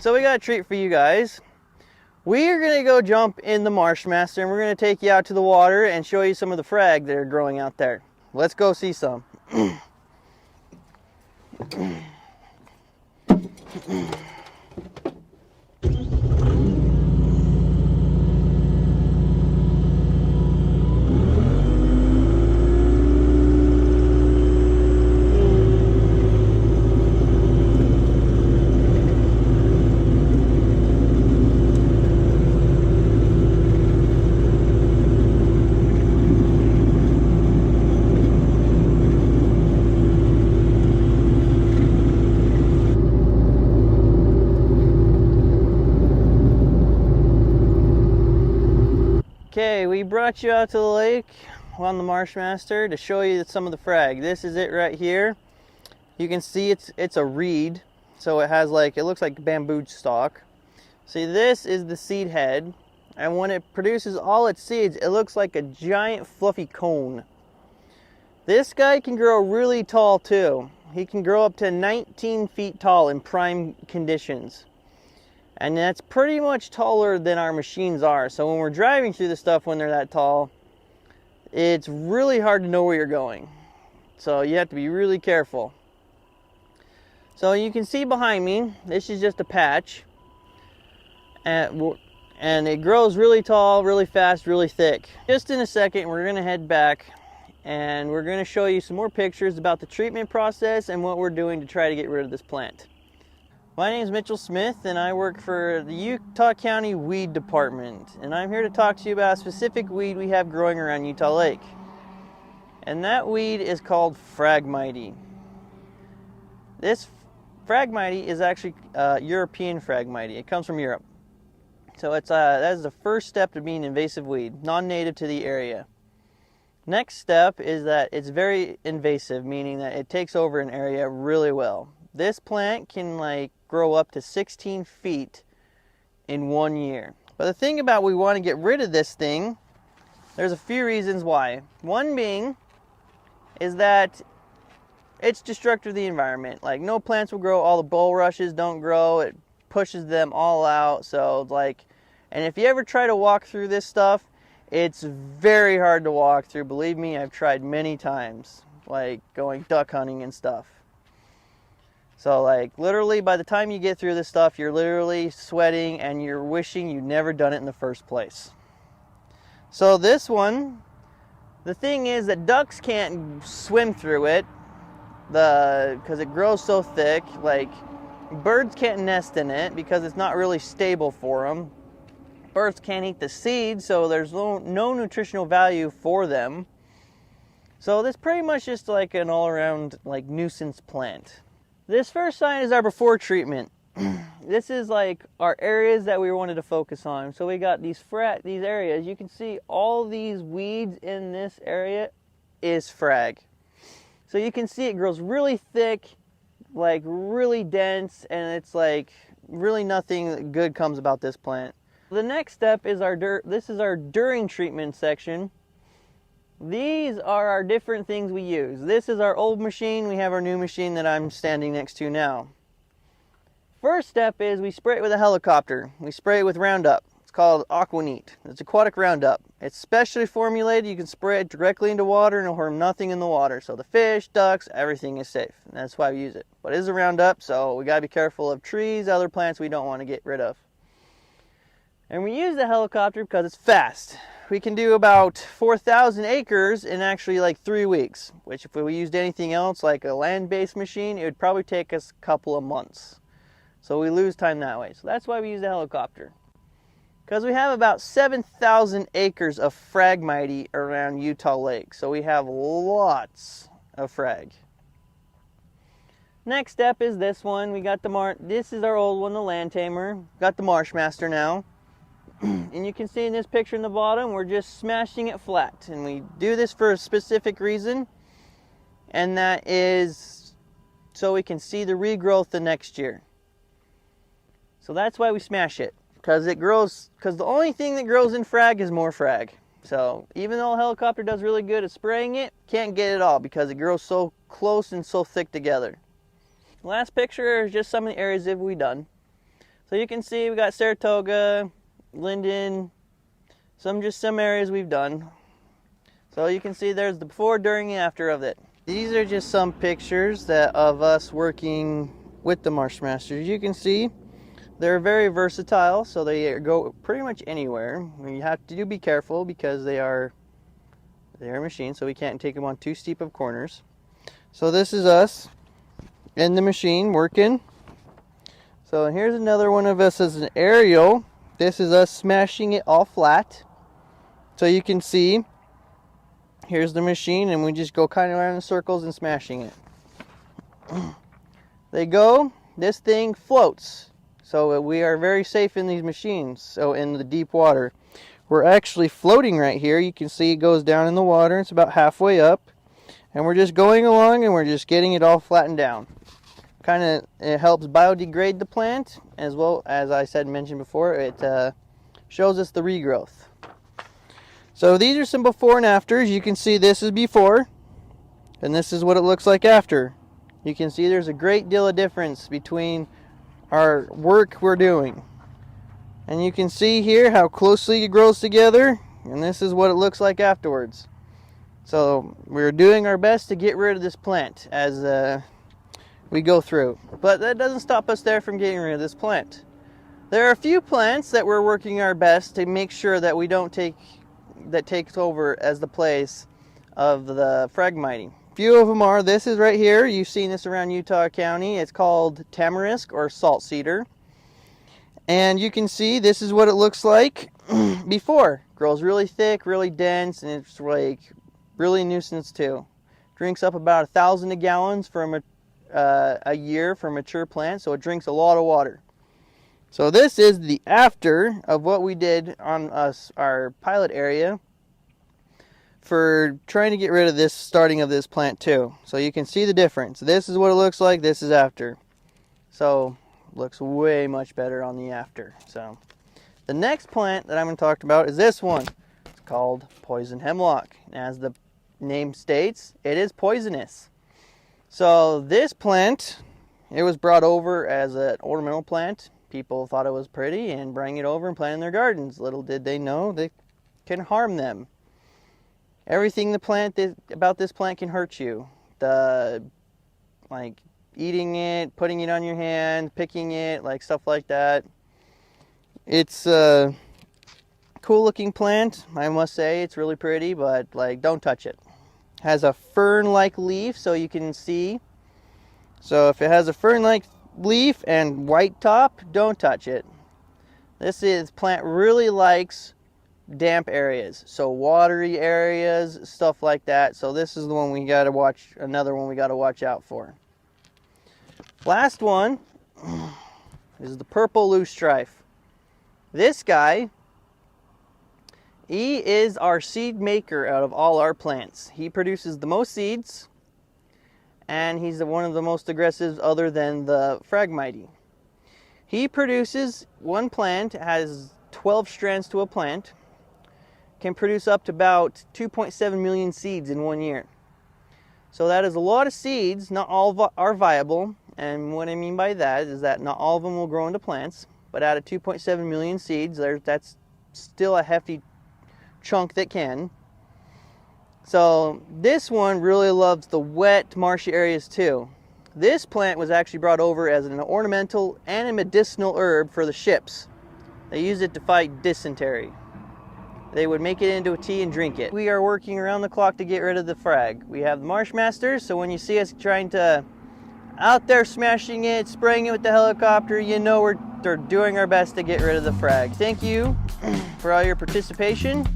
So we got a treat for you guys. We are going to go jump in the Marsh Master, and we're going to take you out to the water and show you some of the frag that are growing out there. Let's go see some. Okay, we brought you out to the lake on the Marsh Master to show you some of the frag. This is it right here. You can see it's a reed, so it has it looks like bamboo stalk. See, this is the seed head, and when it produces all its seeds, it looks like a giant fluffy cone. This guy can grow really tall too. He can grow up to 19 feet tall in prime conditions. And that's pretty much taller than our machines are. So when we're driving through the stuff when they're that tall, it's really hard to know where you're going. So you have to be really careful. So you can see behind me, this is just a patch. And it grows really tall, really fast, really thick. Just in a second, we're going to head back and we're going to show you some more pictures about the treatment process and what we're doing to try to get rid of this plant. My name is Mitchell Smith, and I work for the Utah County Weed Department, and I'm here to talk to you about a specific weed we have growing around Utah Lake. And that weed is called Phragmite. This Phragmite is actually European Phragmite. It comes from Europe. So that is the first step to being an invasive weed, non-native to the area. Next step is that it's very invasive, meaning that it takes over an area really well. This plant can grow up to 16 feet in 1 year. But the thing about we want to get rid of this thing, there's a few reasons why. One being is that it's destructive to the environment. No plants will grow, all the bulrushes don't grow, it pushes them all out. So and if you ever try to walk through this stuff, it's very hard to walk through. Believe me, I've tried many times, going duck hunting and stuff. So literally by the time you get through this stuff, you're literally sweating and you're wishing you'd never done it in the first place. So this one, the thing is that ducks can't swim through it because it grows so thick. Birds can't nest in it because it's not really stable for them. Birds can't eat the seeds, so there's no nutritional value for them. So this pretty much just an all-around nuisance plant. This first sign is our before treatment. This is our areas that we wanted to focus on. So we got these areas. You can see all these weeds in this area is frag. So you can see it grows really thick, really dense, and it's really nothing good comes about this plant. The next step is this is our during treatment section. These are our different things we use. This is our old machine. We have our new machine that I'm standing next to now. First step is we spray it with a helicopter. We spray it with Roundup. It's called Aquatic. It's Aquatic Roundup. It's specially formulated. You can spray it directly into water and it'll harm nothing in the water. So the fish, ducks, everything is safe. And that's why we use it. But it is a Roundup, so we got to be careful of trees, other plants we don't want to get rid of. And we use the helicopter because it's fast. We can do about 4,000 acres in actually 3 weeks, which if we used anything else like a land-based machine, it would probably take us a couple of months. So we lose time that way. So that's why we use the helicopter. Because we have about 7,000 acres of Phragmite around Utah Lake. So we have lots of frag. Next step is this one. We got this is our old one, the Land Tamer. Got the Marsh Master now. And you can see in this picture in the bottom, we're just smashing it flat. And we do this for a specific reason. And that is so we can see the regrowth the next year. So that's why we smash it. Because the only thing that grows in frag is more frag. So even though a helicopter does really good at spraying it, can't get it all because it grows so close and so thick together. The last picture is just some of the areas that we've done. So you can see we got Saratoga, Linden, some areas we've done. So you can see there's the before, during, and after of it. These are just some pictures of us working with the Marshmasters. You can see they're very versatile, so they go pretty much anywhere. You have to be careful because they are machines, so we can't take them on too steep of corners. So this is us in the machine working. So here's another one of us as an aerial. This is us smashing it all flat. So you can see, here's the machine, and we just go kind of around in circles and smashing it. This thing floats. So we are very safe in these machines. So in the deep water, we're actually floating right here. You can see it goes down in the water. It's about halfway up. And we're just going along and we're just getting it all flattened down. It helps biodegrade the plant, as well as mentioned before, it shows us the regrowth. So these are some before and afters. You can see this is before, and this is what it looks like after. You can see there's a great deal of difference between our work we're doing. And you can see here how closely it grows together, and this is what it looks like afterwards. So we're doing our best to get rid of this plant as we go through. But that doesn't stop us there from getting rid of this plant. There are a few plants that we're working our best to make sure that we don't takes over as the place of the Phragmites. Few of them are, this is right here, you've seen this around Utah County. It's called Tamarisk or salt cedar. And you can see this is what it looks like before. Grows really thick, really dense, and it's like really nuisance too. Drinks up about 1,000 gallons from a year for a mature plant, so it drinks a lot of water. So this is the after of what we did on our pilot area for trying to get rid of this starting of this plant too. So you can see the difference. This is what it looks like, this is after. So looks way much better on the after. So the next plant that I'm going to talk about is this one. It's called poison hemlock. As the name states, it is poisonous. So this plant, it was brought over as an ornamental plant. People thought it was pretty and bring it over and plant in their gardens. Little did they know they can harm them. Everything about this plant can hurt you. Like eating it, putting it on your hand, picking it, like stuff like that. It's a cool looking plant, I must say. It's really pretty, but like don't touch it. Has a fern-like leaf, so you can see. So if it has a fern-like leaf and white top, don't touch it. This plant really likes damp areas, so watery areas, stuff like that. So this is the one we gotta watch, another one we gotta watch out for. Last one is the purple loosestrife. This guy, he is our seed maker out of all our plants. He produces the most seeds, and he's one of the most aggressive other than the Phragmites. He produces, one plant has 12 strands to a plant, can produce up to about 2.7 million seeds in 1 year. So that is a lot of seeds. Not all are viable, and what I mean by that is that not all of them will grow into plants, but out of 2.7 million seeds, that's still a hefty chunk that can. So this one really loves the wet, marshy areas too. This plant was actually brought over as an ornamental and a medicinal herb for the ships. They used it to fight dysentery. They would make it into a tea and drink it. We are working around the clock to get rid of the frag. We have the Marshmasters, so when you see us trying to out there smashing it, spraying it with the helicopter, you know we're doing our best to get rid of the frag. Thank you for all your participation.